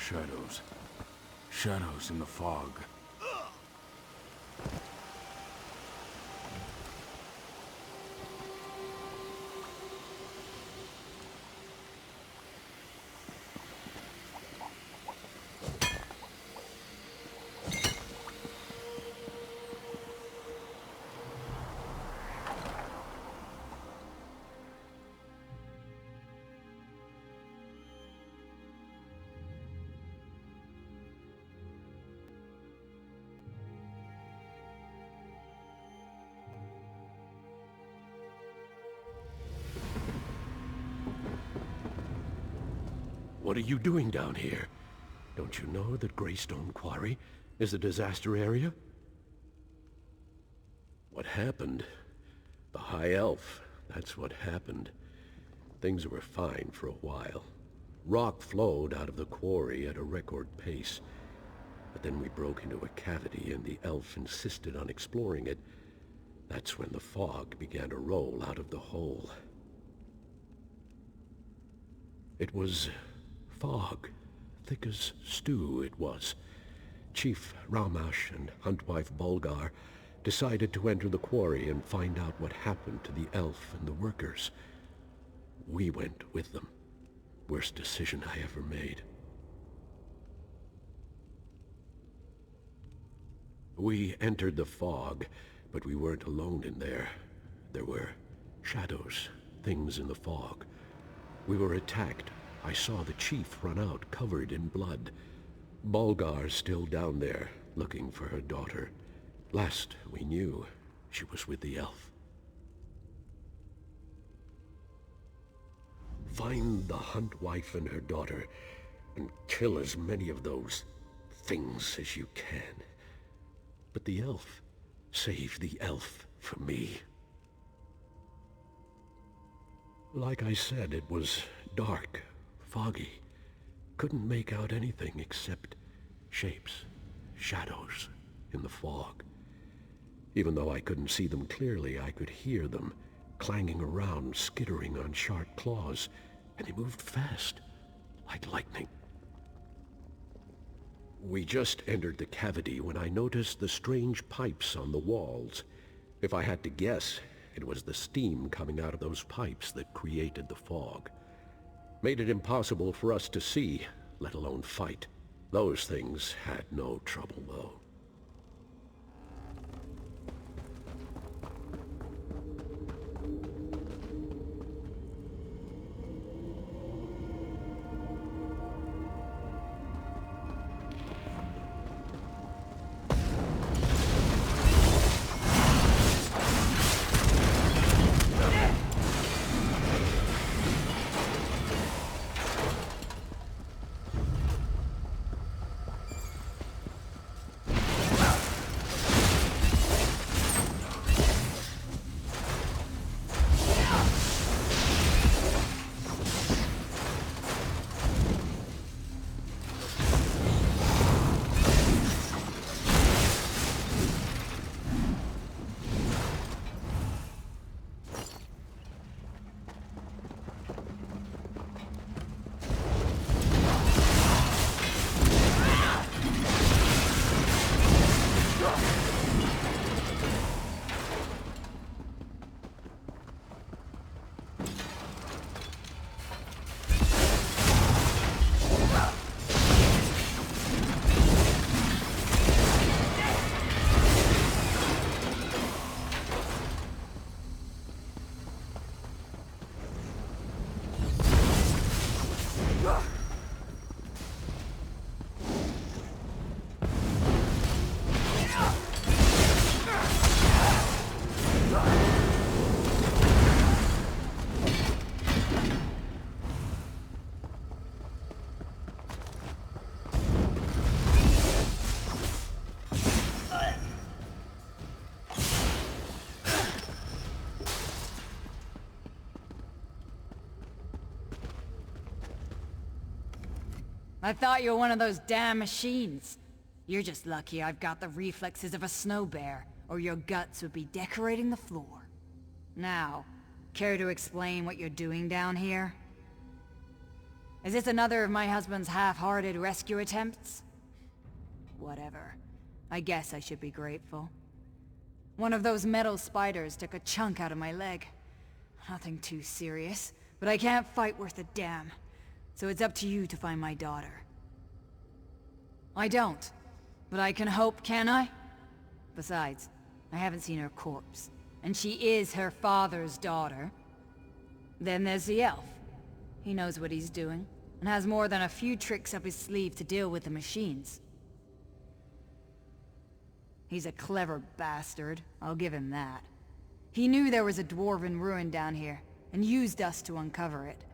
Shadows. Shadows in the fog. What are you doing down here? Don't you know that Greystone Quarry is a disaster area? What happened? The High Elf, that's what happened. Things were fine for a while. Rock flowed out of the quarry at a record pace. But then we broke into a cavity and the elf insisted on exploring it. That's when the fog began to roll out of the hole. It was fog, thick as stew it was. Chief Ramash and Huntwife Bulgar decided to enter the quarry and find out what happened to the elf and the workers. We went with them. Worst decision I ever made. We entered the fog, but we weren't alone in there. There were shadows, things in the fog. We were attacked. I saw the chief run out, covered in blood. Bulgar's still down there, looking for her daughter. Last we knew, she was with the elf. Find the Huntwife and her daughter, and kill as many of those things as you can. But the elf, save the elf for me. Like I said, it was dark, foggy. Couldn't make out anything except shapes, shadows in the fog. Even though I couldn't see them clearly, I could hear them clanging around, skittering on sharp claws, and they moved fast, like lightning. We just entered the cavity when I noticed the strange pipes on the walls. If I had to guess, it was the steam coming out of those pipes that created the fog. Made it impossible for us to see, let alone fight. Those things had no trouble, though. I thought you were one of those damn machines. You're just lucky I've got the reflexes of a snow bear, or your guts would be decorating the floor. Now, care to explain what you're doing down here? Is this another of my husband's half-hearted rescue attempts? Whatever. I guess I should be grateful. One of those metal spiders took a chunk out of my leg. Nothing too serious, but I can't fight worth a damn. So it's up to you to find my daughter. I don't, but I can hope, can I? Besides, I haven't seen her corpse, and she is her father's daughter. Then there's the elf. He knows what he's doing, and has more than a few tricks up his sleeve to deal with the machines. He's a clever bastard, I'll give him that. He knew there was a dwarven ruin down here, and used us to uncover it.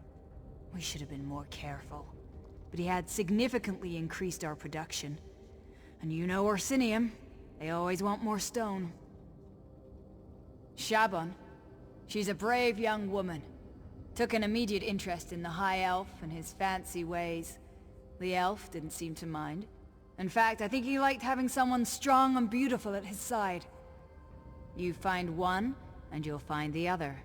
We should have been more careful, but he had significantly increased our production. And you know Orsinium, they always want more stone. Shaban, she's a brave young woman. Took an immediate interest in the High Elf and his fancy ways. The elf didn't seem to mind. In fact, I think he liked having someone strong and beautiful at his side. You find one, and you'll find the other.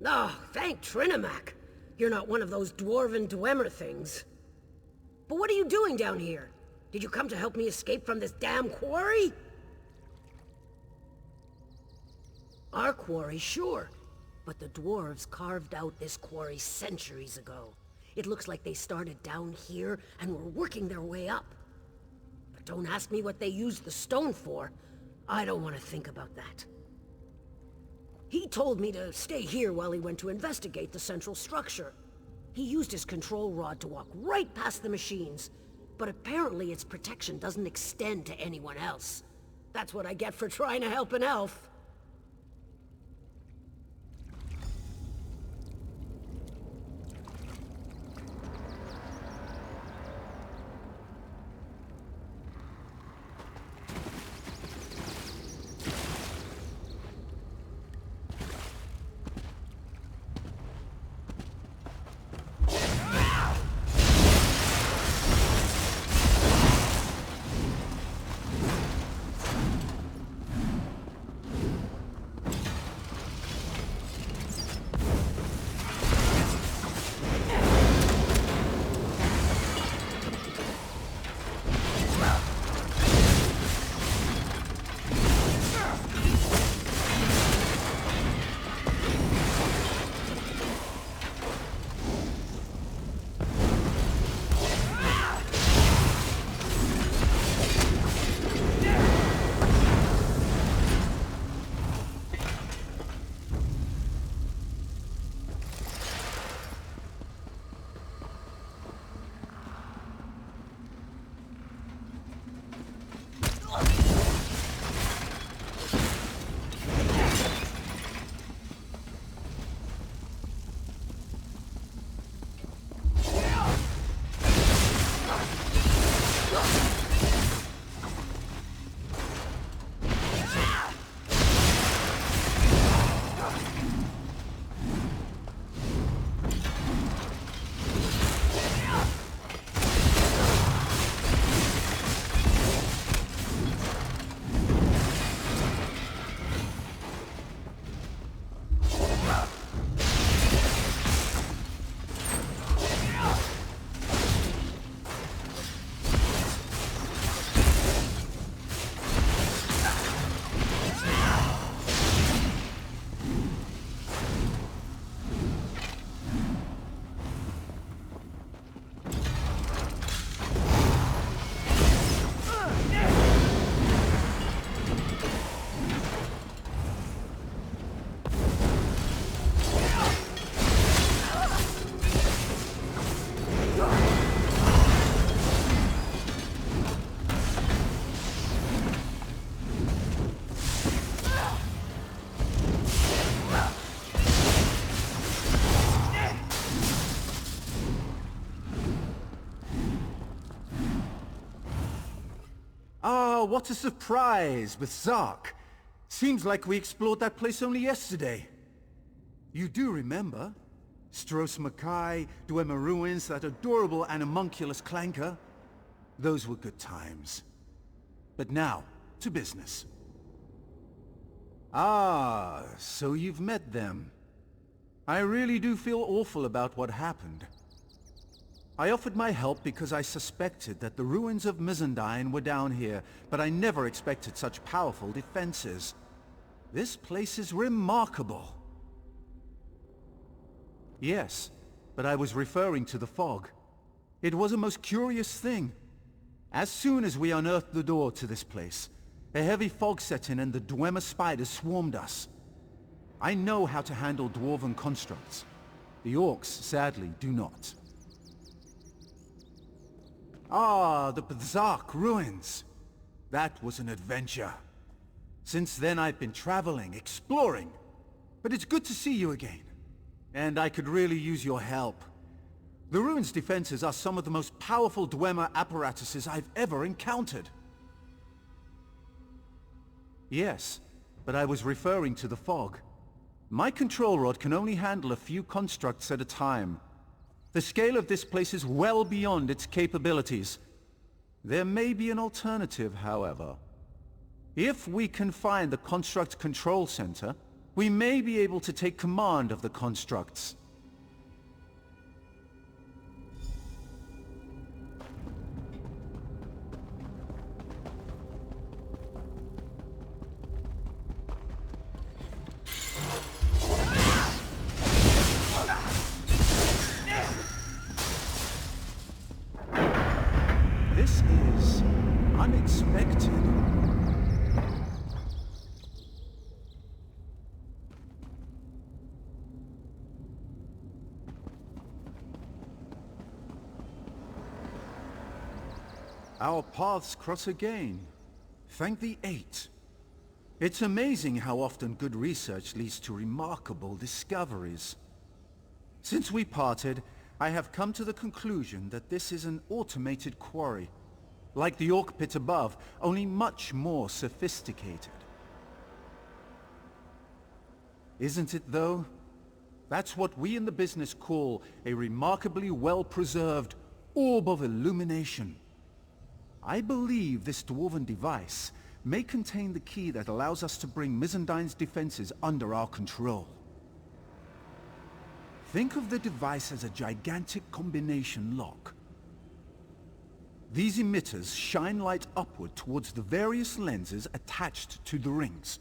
Oh, thank Trinimac. You're not one of those dwarven Dwemer things. But what are you doing down here? Did you come to help me escape from this damn quarry? Our quarry, sure. But the dwarves carved out this quarry centuries ago. It looks like they started down here and were working their way up. But don't ask me what they used the stone for. I don't want to think about that. He told me to stay here while he went to investigate the central structure. He used his control rod to walk right past the machines, but apparently its protection doesn't extend to anyone else. That's what I get for trying to help an elf. what a surprise with Zark. Seems like we explored that place only yesterday. You do remember? Stros Mackay, Dwemer Ruins, that adorable animunculus clanker. Those were good times. But now, to business. Ah, so you've met them. I really do feel awful about what happened. I offered my help because I suspected that the ruins of Mizandine were down here, but I never expected such powerful defenses. This place is remarkable. Yes, but I was referring to the fog. It was a most curious thing. As soon as we unearthed the door to this place, a heavy fog set in and the Dwemer spiders swarmed us. I know how to handle dwarven constructs. The orcs, sadly, do not. Ah, the Zark ruins. That was an adventure. Since then I've been traveling, exploring. But it's good to see you again. And I could really use your help. The ruins' defenses are some of the most powerful Dwemer apparatuses I've ever encountered. Yes, but I was referring to the fog. My control rod can only handle a few constructs at a time. The scale of this place is well beyond its capabilities. There may be an alternative, however. If we can find the Construct Control Center, we may be able to take command of the constructs. This is unexpected. Our paths cross again. Thank the Eight. It's amazing how often good research leads to remarkable discoveries. Since we parted, I have come to the conclusion that this is an automated quarry. Like the Orc Pit above, only much more sophisticated. Isn't it though? That's what we in the business call a remarkably well-preserved orb of illumination. I believe this dwarven device may contain the key that allows us to bring Mizandine's defenses under our control. Think of the device as a gigantic combination lock. These emitters shine light upward towards the various lenses attached to the rings.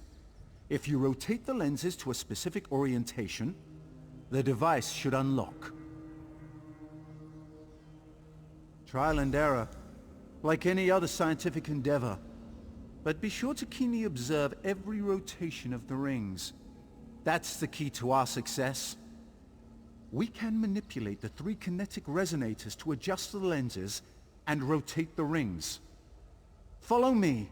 If you rotate the lenses to a specific orientation, the device should unlock. Trial and error, like any other scientific endeavor. But be sure to keenly observe every rotation of the rings. That's the key to our success. We can manipulate the 3 kinetic resonators to adjust the lenses and rotate the rings. Follow me.